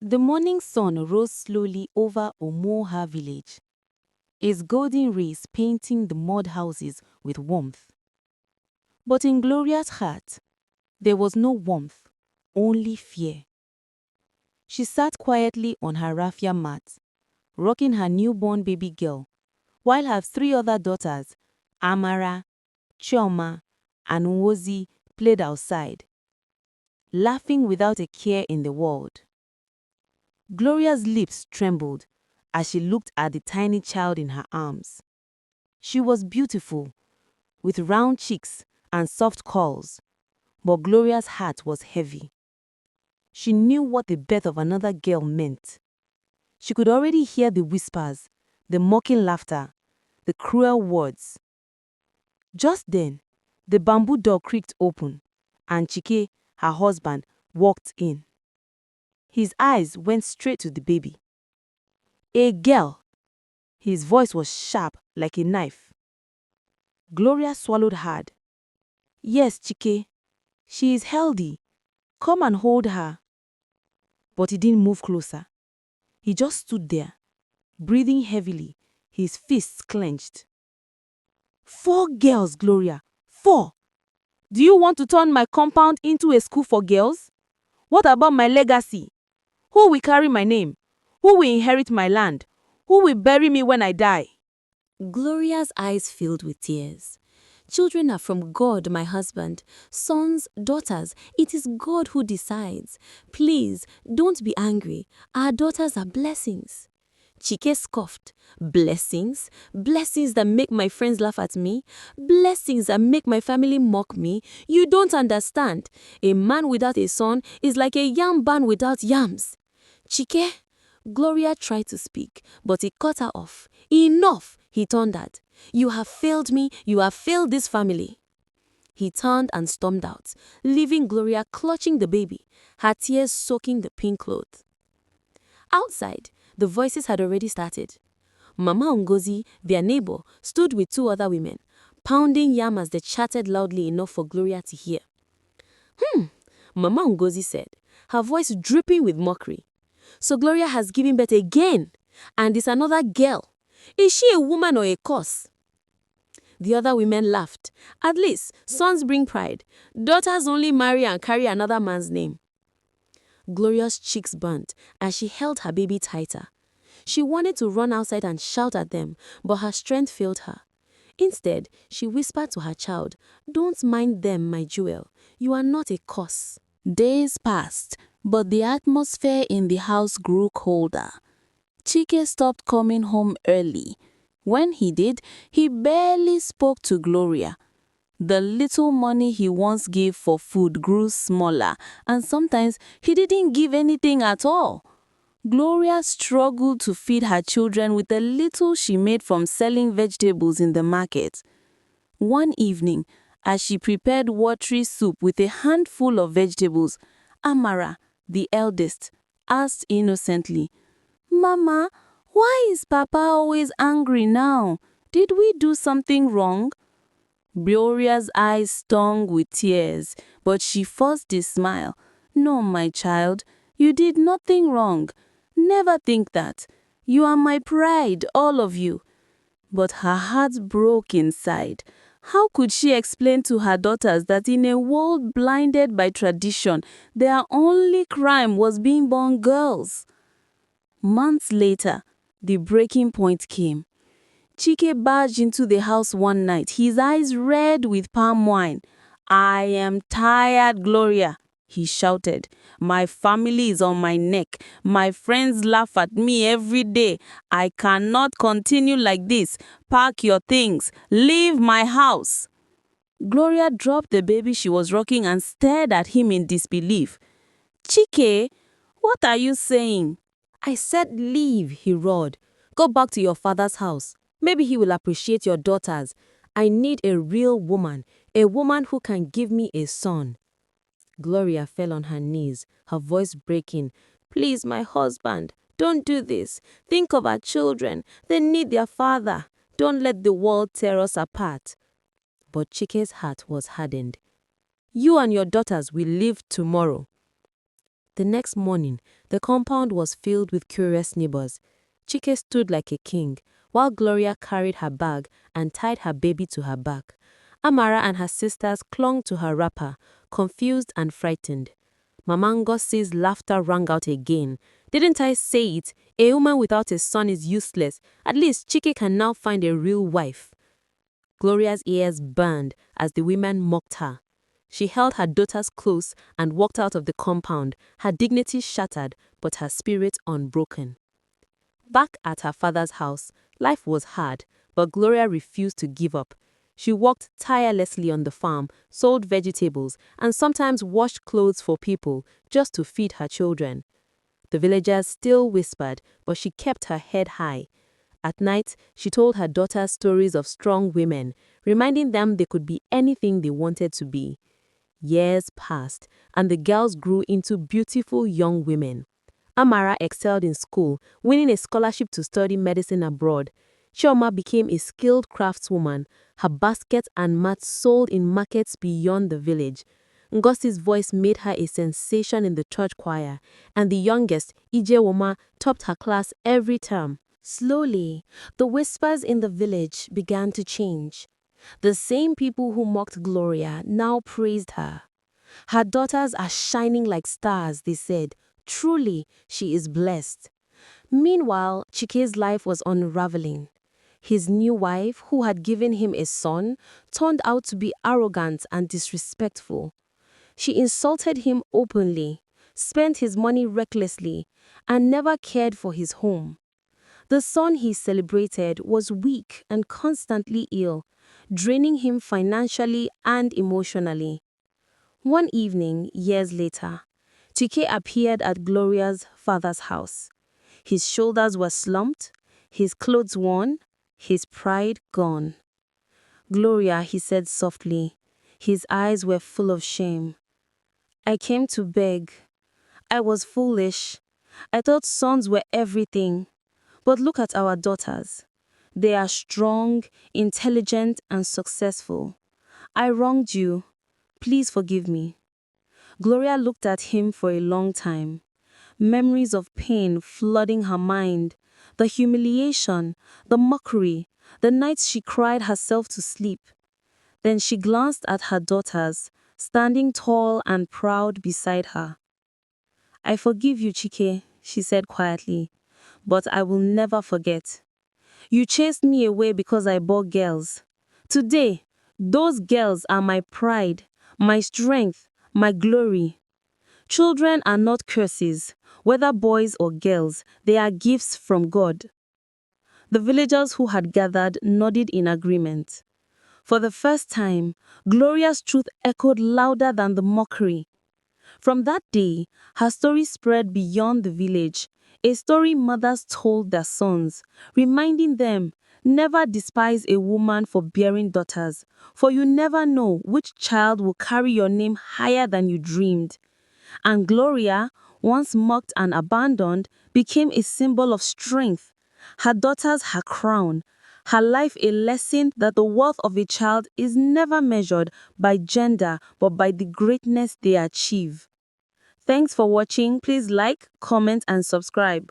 The morning sun rose slowly over Omoha village, its golden rays painting the mud houses with warmth. But in Gloria's heart, there was no warmth, only fear. She sat quietly on her raffia mat, rocking her newborn baby girl, while her three other daughters, Amara, Chioma, and Nwozi, played outside, laughing without a care in the world. Gloria's lips trembled as she looked at the tiny child in her arms. She was beautiful, with round cheeks and soft curls, but Gloria's heart was heavy. She knew what the birth of another girl meant. She could already hear the whispers, the mocking laughter, the cruel words. Just then, the bamboo door creaked open, and Chike, her husband, walked in. His eyes went straight to the baby. "A girl!" His voice was sharp like a knife. Gloria swallowed hard. "Yes, Chike. She is healthy. Come and hold her." But he didn't move closer. He just stood there, breathing heavily, his fists clenched. "4 girls, Gloria. 4! Do you want to turn my compound into a school for girls? What about my legacy? Who will carry my name? Who will inherit my land? Who will bury me when I die?" Gloria's eyes filled with tears. "Children are from God, my husband. Sons, daughters, it is God who decides. Please, don't be angry. Our daughters are blessings." Chike scoffed. "Blessings? Blessings that make my friends laugh at me? Blessings that make my family mock me? You don't understand. A man without a son is like a yam barn without yams." "Chike," Gloria tried to speak, but he cut her off. "Enough," he thundered. "You have failed me. You have failed this family." He turned and stormed out, leaving Gloria clutching the baby, her tears soaking the pink cloth. Outside, the voices had already started. Mama Ngozi, their neighbor, stood with 2 other women, pounding yam as they chatted loudly enough for Gloria to hear. Mama Ngozi said, her voice dripping with mockery. "So Gloria has given birth again, and is another girl. Is she a woman or a curse?" The other women laughed. "At least, sons bring pride. Daughters only marry and carry another man's name." Gloria's cheeks burnt as she held her baby tighter. She wanted to run outside and shout at them, but her strength failed her. Instead, she whispered to her child, "Don't mind them, my jewel. You are not a curse." Days passed, but the atmosphere in the house grew colder. Chike stopped coming home early. When he did, he barely spoke to Gloria. The little money he once gave for food grew smaller, and sometimes he didn't give anything at all. Gloria struggled to feed her children with the little she made from selling vegetables in the market. One evening, as she prepared watery soup with a handful of vegetables, Amara, the eldest, asked innocently, "Mama, why is Papa always angry now? Did we do something wrong?" Gloria's eyes stung with tears, but she forced a smile. "No, my child, you did nothing wrong. Never think that. You are my pride, all of you." But her heart broke inside. How could she explain to her daughters that in a world blinded by tradition, their only crime was being born girls? Months later, the breaking point came. Chike barged into the house one night, his eyes red with palm wine. "I am tired, Gloria," he shouted. "My family is on my neck. My friends laugh at me every day. I cannot continue like this. Pack your things. Leave my house." Gloria dropped the baby she was rocking and stared at him in disbelief. "Chike, what are you saying?" "I said leave," he roared. "Go back to your father's house. Maybe he will appreciate your daughters. I need a real woman, a woman who can give me a son." Gloria fell on her knees, her voice breaking. "Please, my husband, don't do this. Think of our children. They need their father. Don't let the world tear us apart." But Chike's heart was hardened. "You and your daughters will leave tomorrow." The next morning, the compound was filled with curious neighbors. Chike stood like a king, while Gloria carried her bag and tied her baby to her back. Amara and her sisters clung to her wrapper, confused and frightened. Mama Ngosi's laughter rang out again. Didn't I say it? A woman without a son is useless. At least Chike can now find a real wife. Gloria's ears burned as the women mocked her. She held her daughters close and walked out of the compound, her dignity shattered, but her spirit unbroken. Back at her father's house, life was hard, but Gloria refused to give up. She worked tirelessly on the farm, sold vegetables, and sometimes washed clothes for people just to feed her children. The villagers still whispered, but she kept her head high. At night, she told her daughters stories of strong women, reminding them they could be anything they wanted to be. Years passed, and the girls grew into beautiful young women. Amara excelled in school, winning a scholarship to study medicine abroad. Chioma became a skilled craftswoman. Her baskets and mats sold in markets beyond the village. Ngosi's voice made her a sensation in the church choir, and the youngest, Ijewoma, topped her class every term. Slowly, the whispers in the village began to change. The same people who mocked Gloria now praised her. Her daughters are shining like stars, they said. Truly, she is blessed. Meanwhile, Chike's life was unraveling. His new wife, who had given him a son, turned out to be arrogant and disrespectful. She insulted him openly, spent his money recklessly, and never cared for his home. The son he celebrated was weak and constantly ill, draining him financially and emotionally. One evening, years later, Chike appeared at Gloria's father's house. His shoulders were slumped, his clothes worn, his pride gone. "Gloria," he said softly. His eyes were full of shame. "I came to beg. I was foolish. I thought sons were everything. But look at our daughters. They are strong, intelligent, and successful. I wronged you. Please forgive me." Gloria looked at him for a long time. Memories of pain flooding her mind. The humiliation, the mockery, the nights she cried herself to sleep. Then she glanced at her daughters, standing tall and proud beside her. "I forgive you, Chike," she said quietly, "but I will never forget. You chased me away because I bore girls. Today, those girls are my pride, my strength, my glory. Children are not curses, whether boys or girls, they are gifts from God." The villagers who had gathered nodded in agreement. For the first time, Gloria's truth echoed louder than the mockery. From that day, her story spread beyond the village, a story mothers told their sons, reminding them, never despise a woman for bearing daughters, for you never know which child will carry your name higher than you dreamed. And Gloria, once mocked and abandoned, became a symbol of strength. Her daughters her crown, her life a lesson that the worth of a child is never measured by gender but by the greatness they achieve. Thanks for watching. Please like, comment, and subscribe.